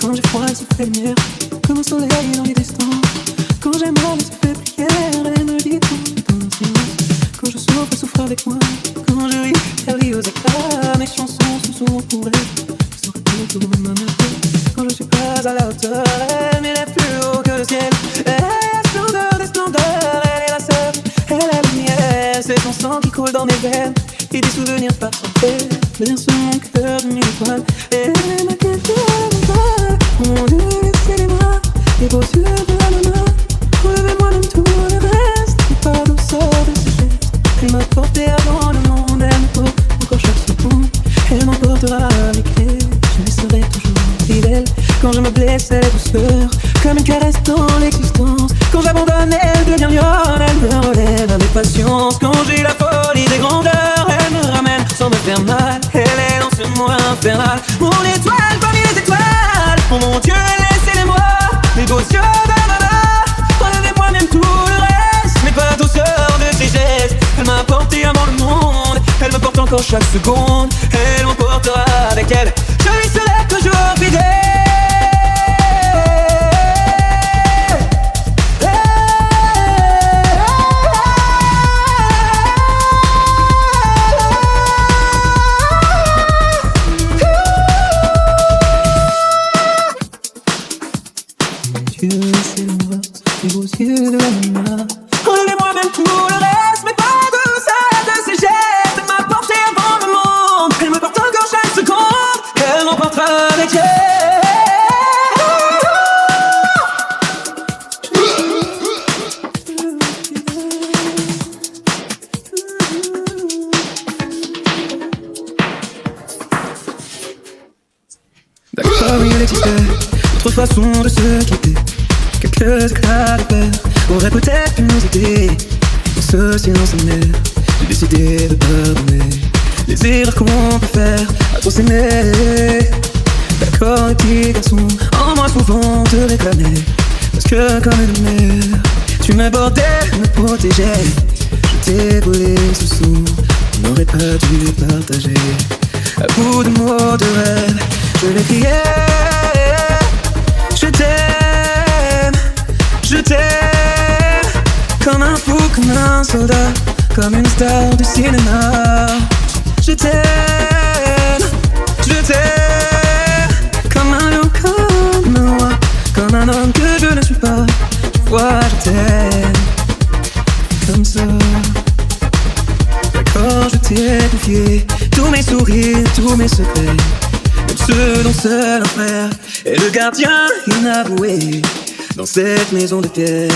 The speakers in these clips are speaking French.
Quand j'ai froid, elle se fait lumière, comme un soleil dans les distances. Quand j'ai mal, elle se fait prière, elle me dit tout dans le silence. Quand je souffre, elle souffre avec moi. Quand je ris, elle rit aux éclats. Mes chansons sont souvent pour elle. Je serai toujours même quand je suis pas à la hauteur. Elle m'élève plus haut que le ciel. Elle est la splendeur des splendeurs. Elle est la seule, elle est la lumière. C'est son sang qui coule dans mes veines et des souvenirs par centaines. Bien sur mon cœur de mille étoiles. Elle est ma quête de la mon Dieu, laissez les bras, les beaux yeux de la nana. Relevez-moi même tout le reste. Et pas douceur de ses gestes. Elle m'a porté avant le monde. Elle me porte encore chaque seconde. Elle m'emportera avec elle. Je lui serai toujours fidèle. Quand je me blesse, elle est douceur, comme une caresse dans l'existence. Quand j'abandonne, elle devient lionne. Elle me relève avec patience. Quand j'ai la folie des grandeurs, elle me ramène sans me faire mal. Elle est dans ce monde infernal, mon étoile parmi les étoiles. Oh mon Dieu, laissez-les-moi, les beaux yeux de Nana. Enlevez-moi même tout le reste, mais pas la douceur de ses gestes. Elle m'a porté avant le monde, elle me porte encore chaque seconde. Elle m'emportera avec elle, je lui serai toujours fidèle. Les beaux yeux de la nana. Enlevez-moi même tout le reste, mais pas de ça, de ses gestes. Elle m'a porté avant le monde, elle me porte encore chaque seconde. Elle m'emportera avec elle. D'accord, il existait d'autres façons de se quitter. Quelques éclats de peur auraient peut-être pu nous aider. Dans ce silence amer, j'ai décidé de pardonner les erreurs qu'on peut faire à trop s'aimer. D'accord, les petits garçons en moi souvent te réclamaient, parce que comme une mère, tu m'abordais, me protégeais. Je t'ai volé ce son, on n'aurait pas dû partager. À bout de mots de rêve, je l'ai crié. Je t'aime, je t'aime, comme un fou, comme un soldat, comme une star du cinéma. Je t'aime, comme un lion, comme un roi, comme un homme que je ne suis pas. Je vois, je t'aime, comme ça. D'accord, je t'ai confié tous mes sourires, tous mes secrets, même ceux dont seul un frère est le gardien inavoué. Dans cette maison de pierre,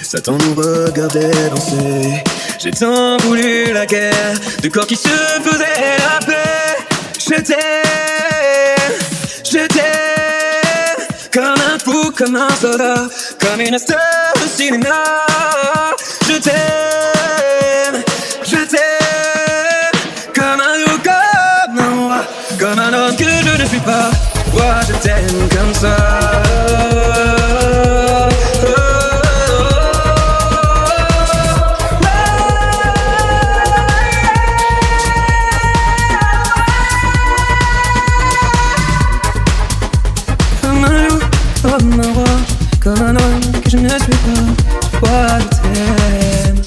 Satan nous regardait danser. J'ai tant voulu la guerre, de corps qui se faisaient la paix. Je t'aime, comme un fou, comme un soldat, comme une star de cinéma. Je t'aime, comme un lion, comme un roi, comme un homme que je ne suis pas. Moi je t'aime comme ça. Comme un loup, comme un roi, comme un homme que je ne suis pas. Moi je t'aime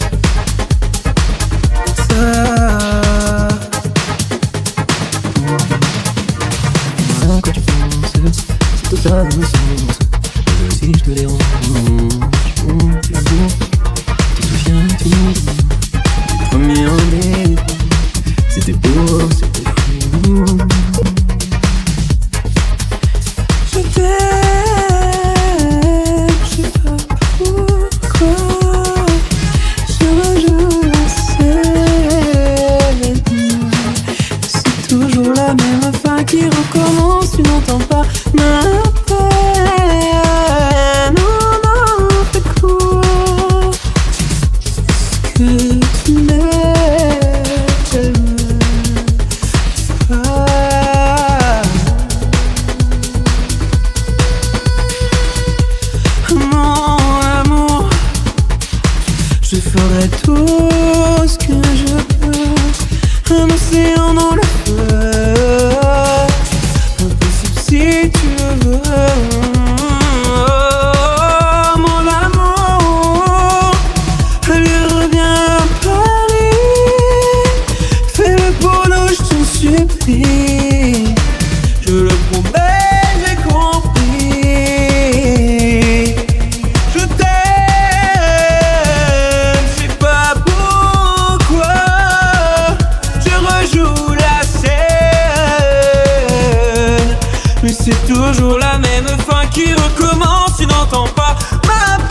comme ça. Quand tu penses, c'est tout ça le sens. Si je te dérange, l'amour. Tu te souviens, tu nous dis les premiers rendez-vous. C'était beau, c'était fou. Je t'aime, je sais pas pourquoi. Je rejoue la scène. C'est toujours la même fin qui recommence. Tu n'entends pas ma peine. Non, fais quoi? Ce que tu m'aimes, toujours la même fin qui recommence. Tu n'entends pas ma